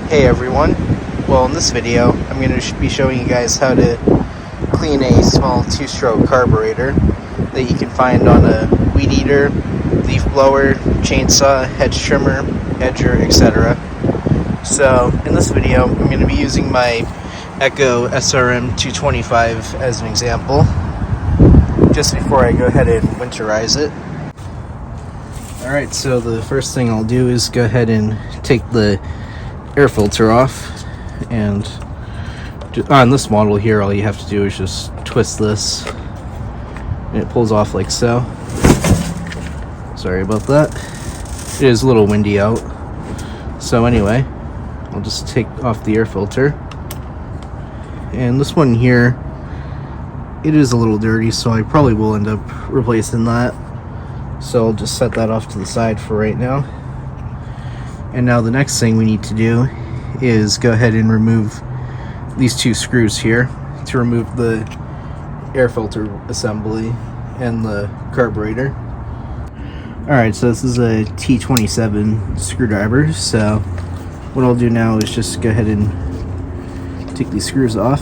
Hey everyone, well in this video I'm going to be showing you guys how to clean a small 2-stroke carburetor that you can find on a weed eater, leaf blower, chainsaw, hedge trimmer, edger, etc. So in this video I'm going to be using my Echo SRM 225 as an example, just before I go ahead and winterize it. Alright, so the first thing I'll do is go ahead and take the air filter off, and on this model here all you have to do is just twist this and it pulls off like so. Sorry about that, it is a little windy out. So anyway, I'll just take off the air filter, and this one here, it is a little dirty, so I probably will end up replacing that. So I'll just set that off to the side for right now. And now the next thing we need to do is go ahead and remove these two screws here to remove the air filter assembly and the carburetor. Alright, so this is a T27 screwdriver, so what I'll do now is just go ahead and take these screws off.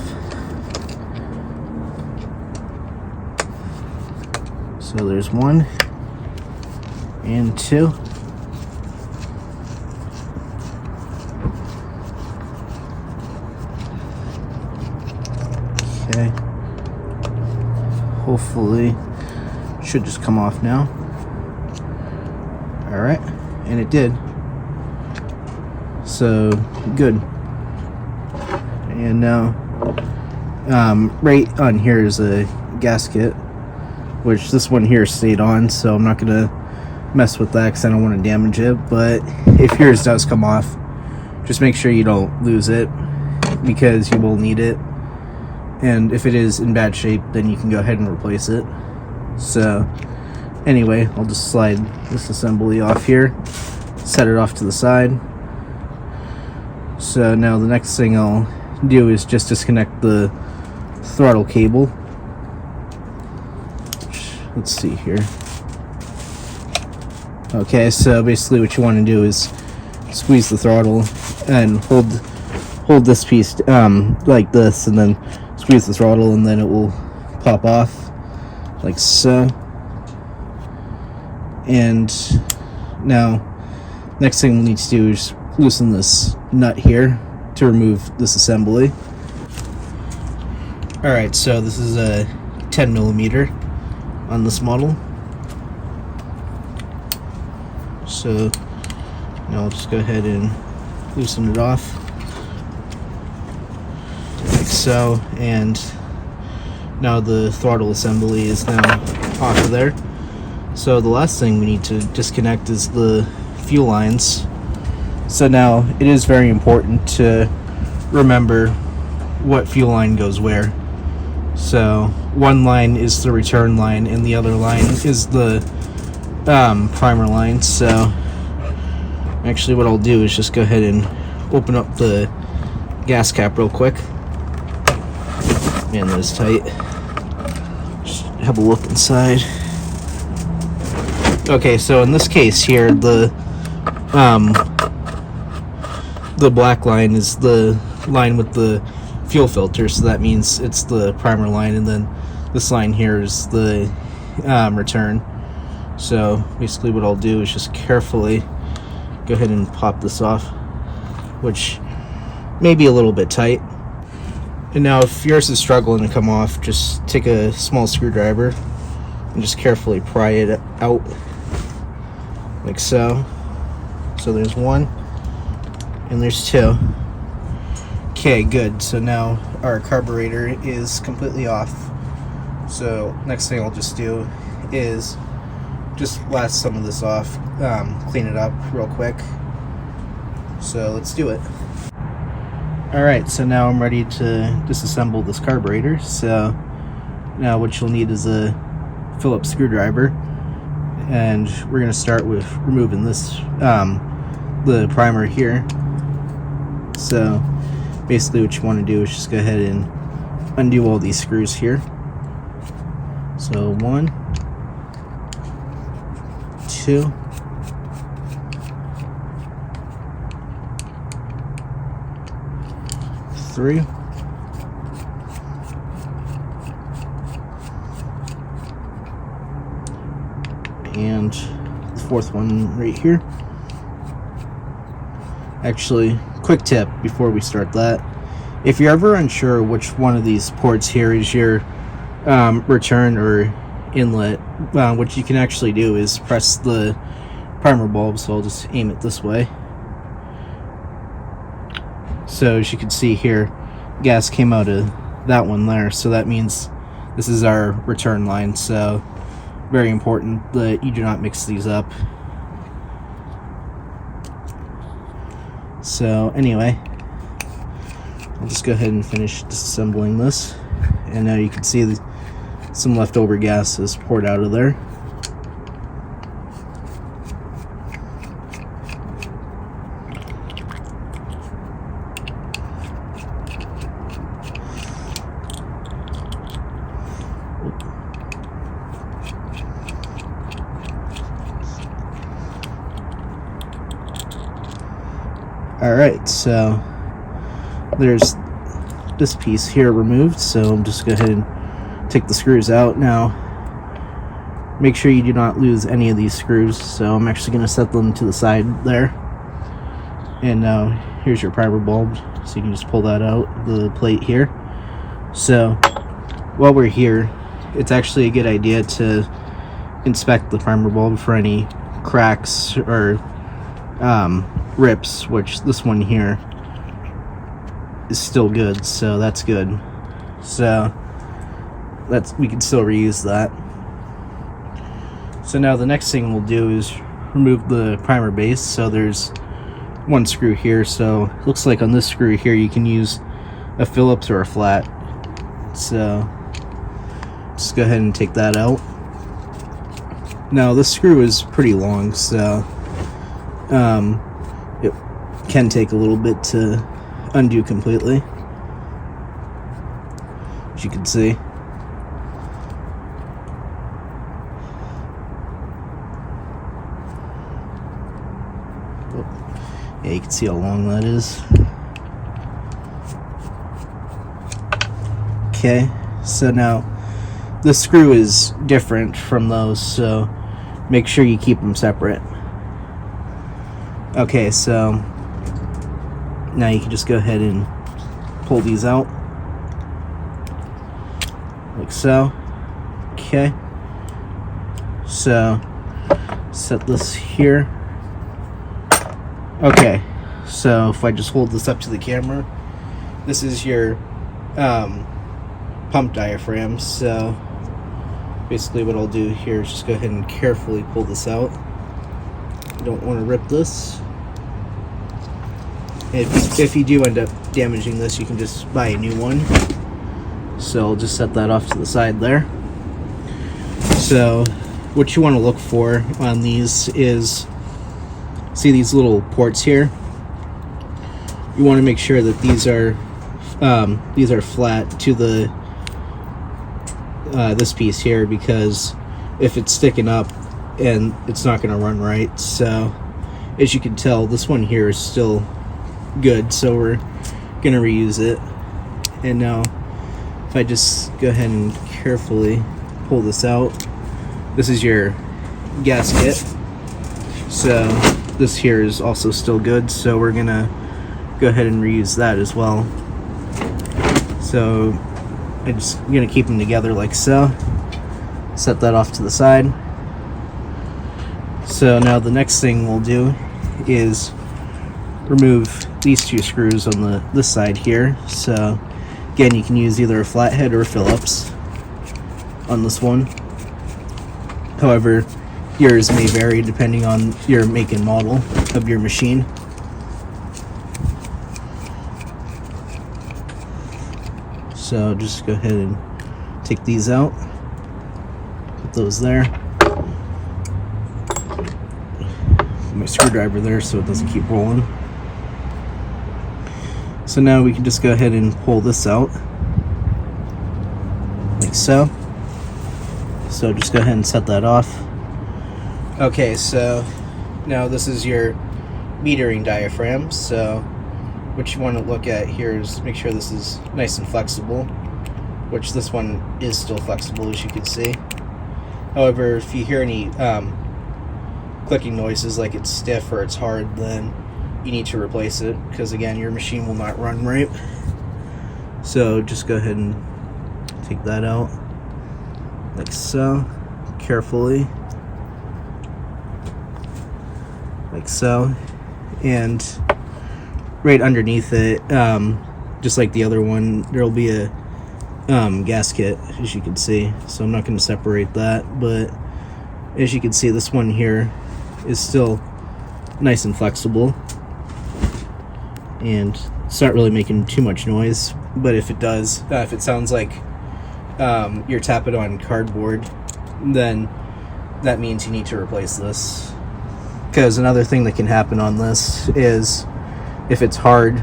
So there's one and two. Okay, hopefully should just come off now. Alright, and it did, so good. And now right on here is a gasket, which this one here stayed on, so I'm not gonna mess with that because I don't want to damage it. But if yours does come off, just make sure you don't lose it, because you will need it. And if it is in bad shape, then you can go ahead and replace it. So anyway, I'll just slide this assembly off here, set it off to the side. So now the next thing I'll do is just disconnect the throttle cable. Let's see here. Okay, so basically what you want to do is squeeze the throttle and hold this piece like this, and then squeeze the throttle, and then it will pop off like so. And now next thing we need to do is loosen this nut here to remove this assembly. Alright, so this is a 10mm on this model. So now I'll just go ahead and loosen it off like so, and now the throttle assembly is now off of there. So the last thing we need to disconnect is the fuel lines. So now it is very important to remember what fuel line goes where. So one line is the return line and the other line is the primer line. So actually what I'll do is just go ahead and open up the gas cap real quick. Man, that is tight. Just have a look inside. Okay, so in this case here, the black line is the line with the fuel filter, so that means it's the primer line, and then this line here is the return. So basically what I'll do is just carefully go ahead and pop this off, which may be a little bit tight. And now if yours is struggling to come off, just take a small screwdriver and just carefully pry it out like so. So there's one and there's two. Okay, good. So now our carburetor is completely off. So next thing I'll just do is just blast some of this off, clean it up real quick. So let's do it. Alright, so now I'm ready to disassemble this carburetor. So now what you'll need is a Phillips screwdriver, and we're going to start with removing this, the primer here. So basically what you want to do is just go ahead and undo all these screws here. So 1, 2, 3. And the 4th one right here. Actually, quick tip before we start that. If you're ever unsure which one of these ports here is your return or inlet, what you can actually do is press the primer bulb. So I'll just aim it this way. So as you can see here, gas came out of that one there, so that means this is our return line. So very important that you do not mix these up. So anyway, I'll just go ahead and finish disassembling this, and now you can see some leftover gas is poured out of there. Alright, so there's this piece here removed, so I'm just going to go ahead and take the screws out. Now, make sure you do not lose any of these screws, so I'm actually going to set them to the side there. And now, here's your primer bulb, so you can just pull that out, the plate here. So, while we're here, it's actually a good idea to inspect the primer bulb for any cracks or rips, which this one here is still good, so that's good. So we can still reuse that. So now the next thing we'll do is remove the primer base. So there's one screw here, so it looks like on this screw here you can use a Phillips or a flat. So just go ahead and take that out. Now this screw is pretty long, so it can take a little bit to undo completely, as you can see. Yeah, you can see how long that is. Okay, so now this screw is different from those, so make sure you keep them separate. Okay, so now you can just go ahead and pull these out like so. Okay, so set this here. Okay, so if I just hold this up to the camera, this is your pump diaphragm. So basically what I'll do here is just go ahead and carefully pull this out. You don't want to rip this. If you do end up damaging this, you can just buy a new one. So I'll just set that off to the side there. So what you want to look for on these is, see these little ports here? You want to make sure that these are flat to the this piece here, because if it's sticking up, and it's not going to run right. So as you can tell, this one here is still good, so we're going to reuse it. And now if I just go ahead and carefully pull this out, this is your gasket. So this here is also still good, so we're going to go ahead and reuse that as well. So I'm just going to keep them together like so. Set that off to the side. So now the next thing we'll do is remove these two screws on this side here. So again, you can use either a flathead or a Phillips on this one. However, yours may vary depending on your make and model of your machine. So just go ahead and take these out, put those there. Put my screwdriver there so it doesn't keep rolling. So now we can just go ahead and pull this out like so. So just go ahead and set that off. Okay, so now this is your metering diaphragm. So what you want to look at here is make sure this is nice and flexible, which this one is still flexible, as you can see. However, if you hear any clicking noises, like it's stiff or it's hard, then you need to replace it, because again, your machine will not run right. So just go ahead and take that out like so, carefully, like so, and right underneath it, just like the other one, there'll be a gasket, as you can see. So I'm not going to separate that, but as you can see, this one here is still nice and flexible, and it's not really making too much noise. But if it does, if it sounds like you're tapping on cardboard, then that means you need to replace this. Because another thing that can happen on this is, if it's hard,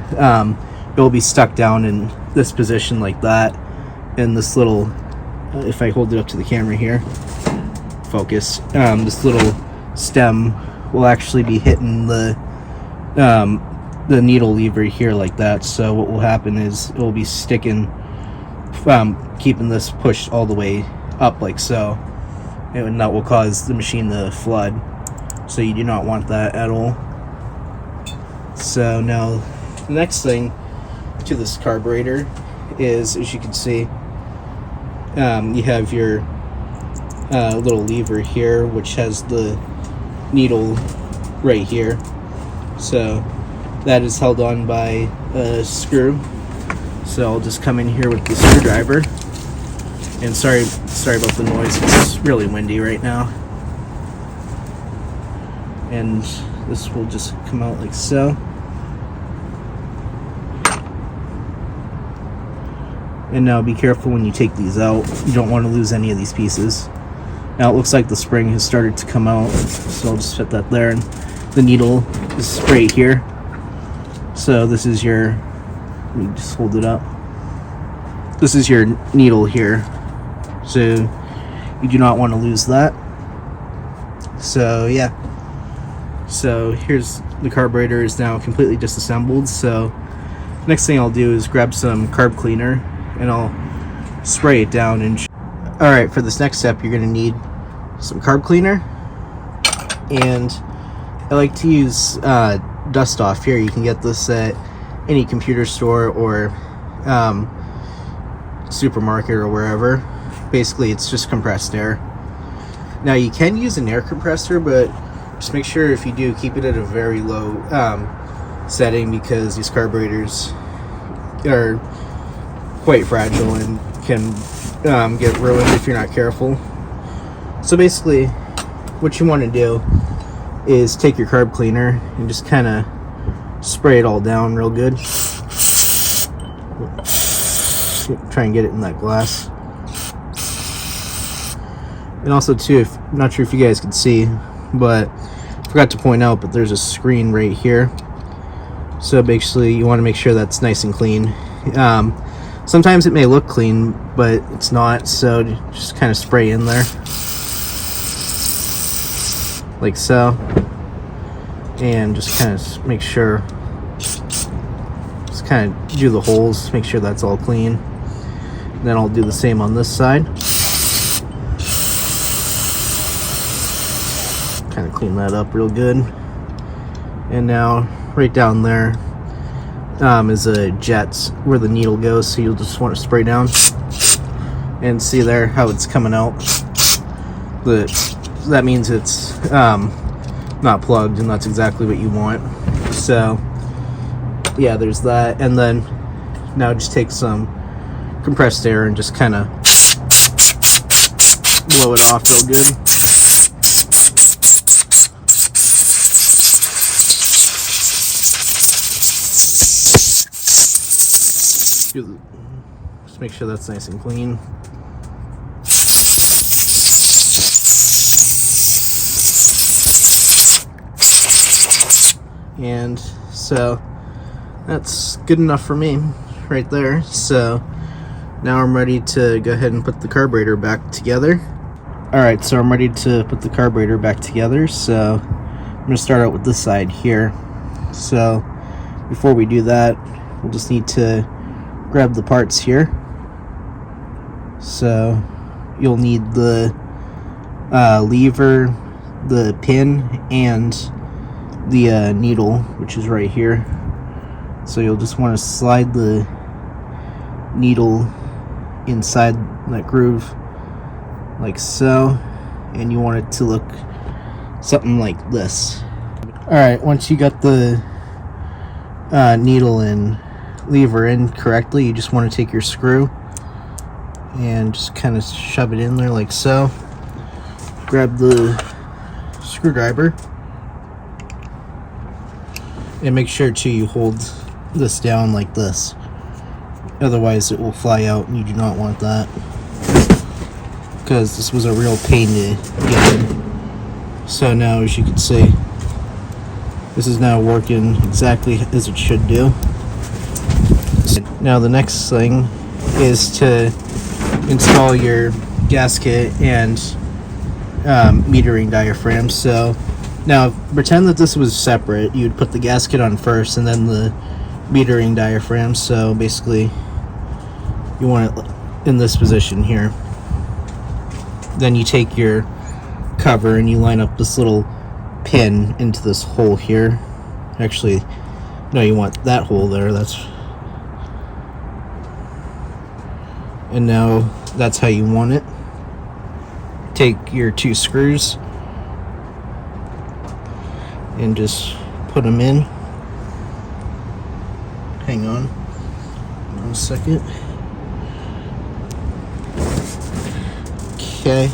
it'll be stuck down in this position like that, and this little, if I hold it up to the camera here, focus, this little stem will actually be hitting the needle lever here like that. So what will happen is it will be sticking, keeping this pushed all the way up like so, and that will cause the machine to flood. So you do not want that at all. So now the next thing to this carburetor is, as you can see, you have your little lever here, which has the needle right here. So that is held on by a screw. So I'll just come in here with the screwdriver. And sorry about the noise, it's really windy right now. And this will just come out like so. And now be careful when you take these out. You don't want to lose any of these pieces. Now it looks like the spring has started to come out, so I'll just set that there. And the needle is right here. So this is your, let me just hold it up. This is your needle here. So you do not want to lose that. So yeah. So here's the carburetor is now completely disassembled. So next thing I'll do is grab some carb cleaner and I'll spray it down. And alright, for this next step, you're going to need some carb cleaner, and I like to use dust off here. You can get this at any computer store or supermarket or wherever. Basically, it's just compressed air. Now you can use an air compressor, but just make sure, if you do, keep it at a very low setting, because these carburetors are quite fragile and can get ruined if you're not careful. So basically, what you want to do is take your carb cleaner and just kind of spray it all down real good. Try and get it in that glass. And also too, I'm not sure if you guys can see, but I forgot to point out, but there's a screen right here. So basically, you want to make sure that's nice and clean. Sometimes it may look clean, but it's not, so just kind of spray in there like so, and just kind of make sure, just kind of do the holes, make sure that's all clean. And then I'll do the same on this side. Kind of clean that up real good. And now right down there is a jets where the needle goes, so you'll just want to spray down and see there how it's coming out. That means it's not plugged, and that's exactly what you want. So yeah, there's that. And then now just take some compressed air and just kind of blow it off real good. Just make sure that's nice and clean. And so that's good enough for me right there. So now I'm ready to go ahead and put the carburetor back together. Alright, so I'm ready to put the carburetor back together. So I'm going to start out with this side here. So before we do that, we'll just need to grab the parts here. So you'll need the lever, the pin, and the needle, which is right here. So you'll just want to slide the needle inside that groove like so, and you want it to look something like this. Alright, once you got the needle and lever in correctly, you just want to take your screw and just kind of shove it in there like so. Grab the screwdriver and make sure to you hold this down like this, otherwise it will fly out, and you do not want that, because this was a real pain to get in. So now, as you can see, this is now working exactly as it should do. Now the next thing is to install your gasket and metering diaphragm. So now pretend that this was separate. You'd put the gasket on first and then the metering diaphragm. So basically you want it in this position here. Then you take your cover and you line up this little pin into this hole here. Actually, no, you want that hole there. And now that's how you want it. Take your two screws and just put them in. Hang on 1 second. Okay.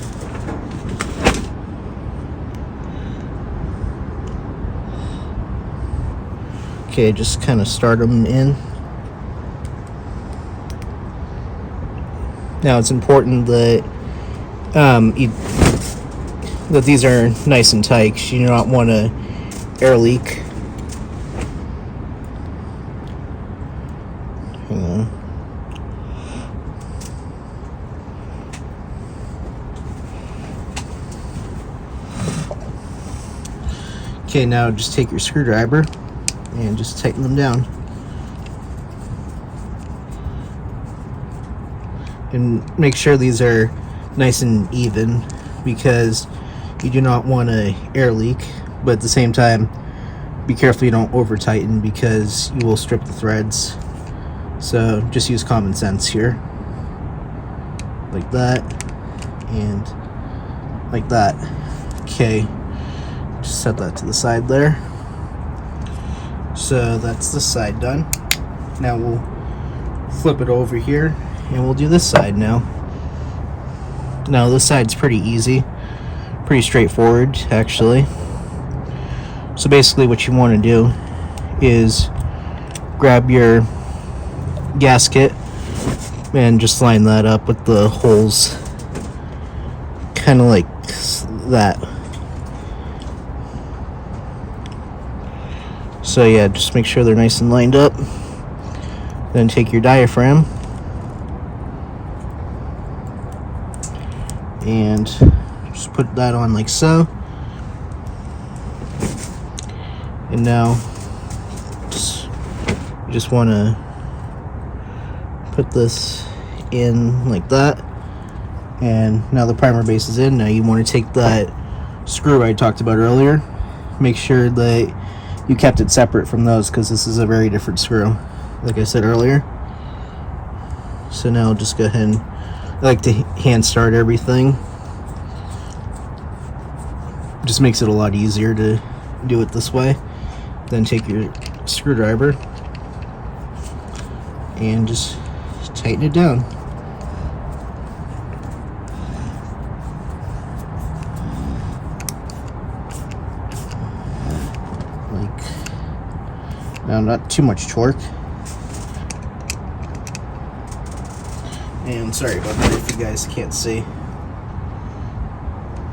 Okay, just kind of start them in. Now it's important that that these are nice and tight, 'cause you do not want to air leak. Hang on. Okay, now just take your screwdriver and just tighten them down. And make sure these are nice and even, because you do not want to air leak, but at the same time be careful you don't over tighten, because you will strip the threads. So just use common sense here, like that and like that. Okay, just set that to the side there. So that's this side done. Now we'll flip it over here and we'll do this side now. Now this side's pretty easy, pretty straightforward actually. So basically what you want to do is grab your gasket and just line that up with the holes, kind of like that. So yeah, just make sure they're nice and lined up. Then take your diaphragm and just put that on like so. And now you just want to put this in like that. And now the primer base is in. Now you want to take that screw I talked about earlier. Make sure that you kept it separate from those, because this is a very different screw, like I said earlier. So now I'll just go ahead and I like to hand start everything. Just makes it a lot easier to do it this way. Then take your screwdriver and just tighten it down. Now, not too much torque. And sorry about that if you guys can't see.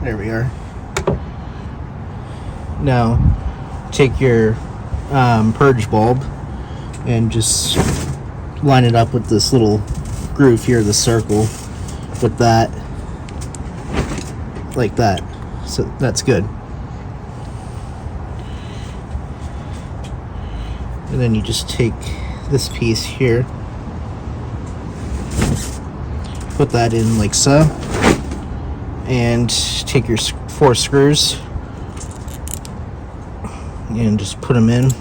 There we are. Now, take your purge bulb and just line it up with this little groove here, the circle, with that, like that. So that's good. And then you just take this piece here, put that in like so, and take your 4 screws and just put them in.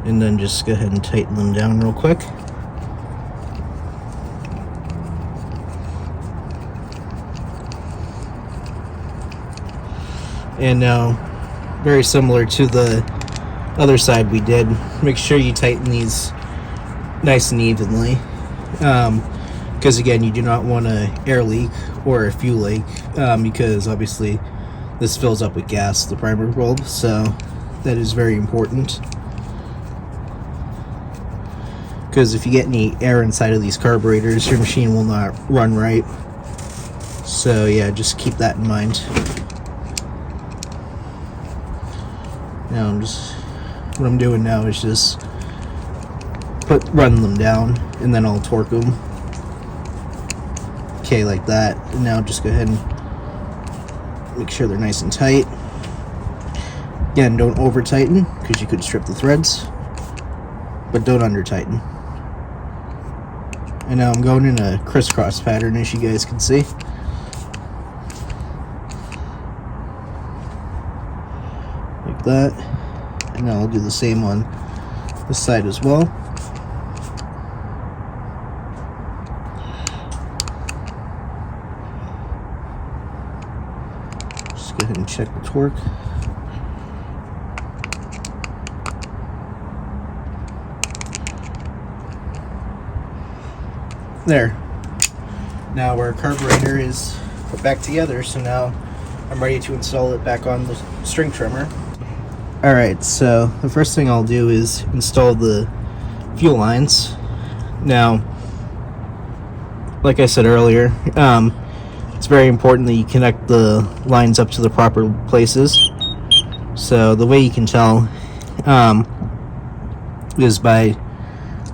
And then just go ahead and tighten them down real quick. And now, very similar to the other side we did, make sure you tighten these nice and evenly, because again, you do not want an air leak or a fuel leak, because obviously this fills up with gas, the primer bulb, so that is very important. Because if you get any air inside of these carburetors, your machine will not run right. So yeah, just keep that in mind. Now what I'm doing now is just run them down, and then I'll torque them. Okay, like that. And now just go ahead and make sure they're nice and tight. Again, don't over tighten because you could strip the threads, but don't under tighten. And now I'm going in a crisscross pattern, as you guys can see. Like that. And now I'll do the same on this side as well. Just go ahead and check the torque. There. Now our carburetor is put back together, so now I'm ready to install it back on the string trimmer. Alright, so the first thing I'll do is install the fuel lines. Now, like I said earlier, it's very important that you connect the lines up to the proper places. So the way you can tell is by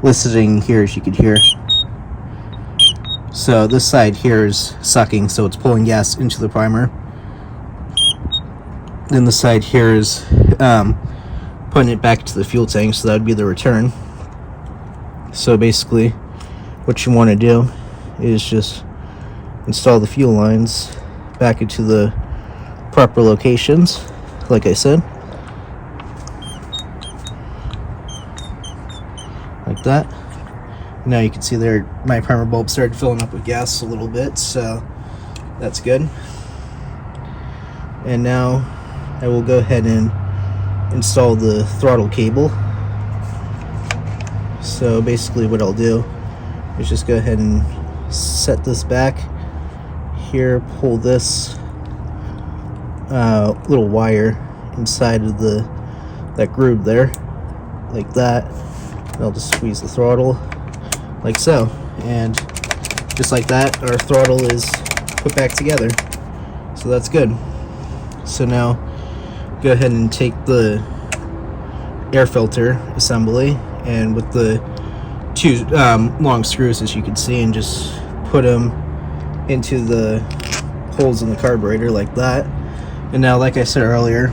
listening here, as you could hear. So this side here is sucking, so it's pulling gas into the primer. Then the side here is putting it back to the fuel tank, so that would be the return. So basically what you want to do is just install the fuel lines back into the proper locations, like I said, like that. Now you can see there my primer bulb started filling up with gas a little bit, so that's good. And now I will go ahead and install the throttle cable. So basically what I'll do is just go ahead and set this back here, pull this little wire inside of that groove there, like that, and I'll just squeeze the throttle like so, and just like that our throttle is put back together, so that's good. So now go ahead and take the air filter assembly, and with the 2 long screws, as you can see, and just put them into the holes in the carburetor like that. And now, like I said earlier,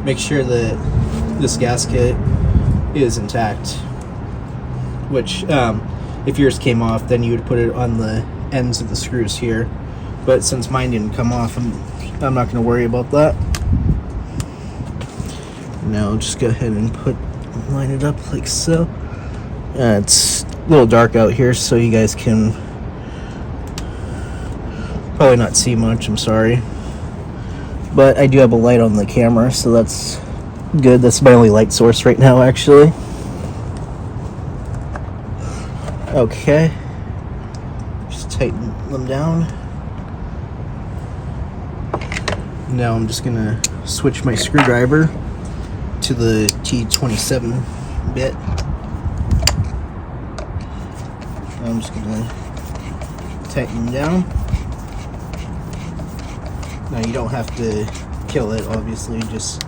make sure that this gasket is intact, which if yours came off, then you would put it on the ends of the screws here, but since mine didn't come off, I'm not going to worry about that. Now just go ahead and line it up like so. It's a little dark out here, so you guys can probably not see much, I'm sorry, but I do have a light on the camera, so that's good. That's my only light source right now, actually. Okay, just tighten them down. Now I'm just gonna switch my screwdriver to the T27 bit. I'm just gonna tighten them down. Now you don't have to kill it, obviously, just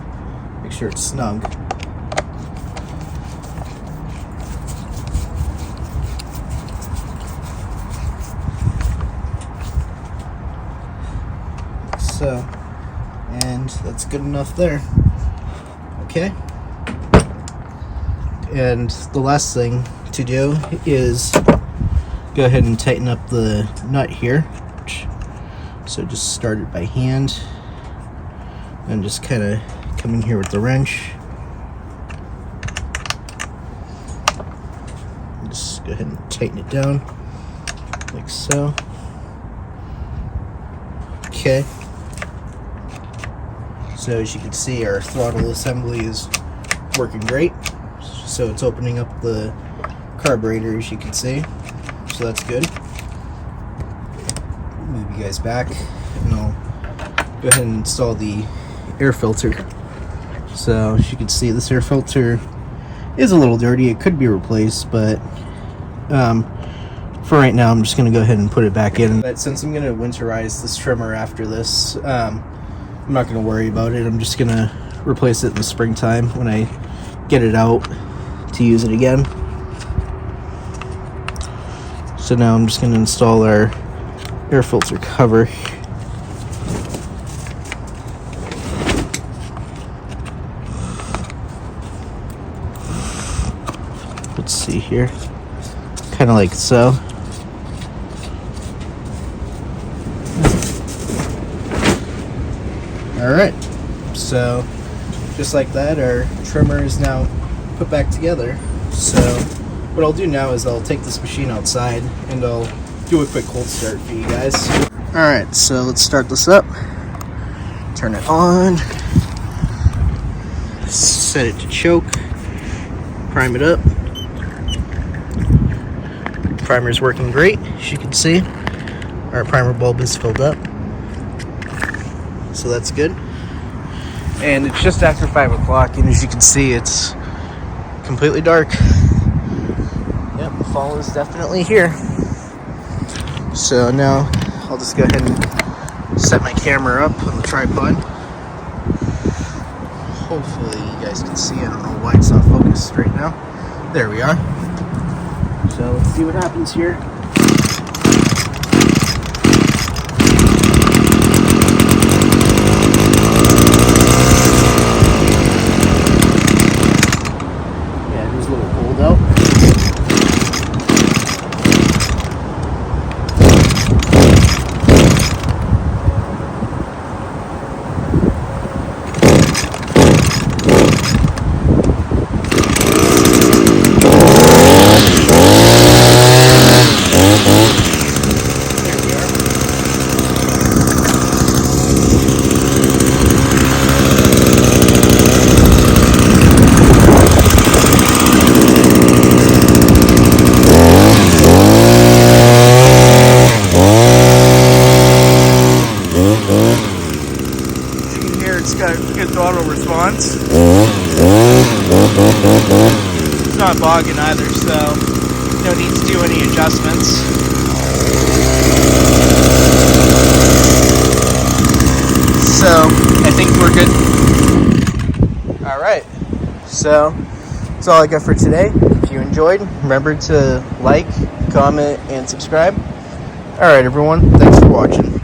make sure it's snug. so. And that's good enough there. Okay. And the last thing to do is go ahead and tighten up the nut here. So just start it by hand and just kind of come in here with the wrench. Just go ahead and tighten it down like so. Okay. So as you can see, our throttle assembly is working great. So it's opening up the carburetor, as you can see. So that's good. Move you guys back, and I'll go ahead and install the air filter. So as you can see, this air filter is a little dirty. It could be replaced, but for right now, I'm just going to go ahead and put it back in. But since I'm going to winterize this trimmer after this, I'm not going to worry about it. I'm just going to replace it in the springtime when I get it out to use it again. So now I'm just going to install our air filter cover. Let's see here. Kind of like so. Alright, so just like that, our trimmer is now put back together. So what I'll do now is I'll take this machine outside and I'll do a quick cold start for you guys. Alright, so let's start this up. Turn it on. Set it to choke. Prime it up. Primer's working great, as you can see. Our primer bulb is filled up. So that's good. And it's just after 5 o'clock, and as you can see, it's completely dark. Yep, the fall is definitely here. So now I'll just go ahead and set my camera up on the tripod. Hopefully you guys can see. I don't know why it's not focused right now. There we are. So let's see what happens here. It's got good throttle response. It's not bogging either, so no need to do any adjustments. So I think we're good. Alright, so that's all I got for today. If you enjoyed, remember to like, comment, and subscribe. Alright everyone, thanks for watching.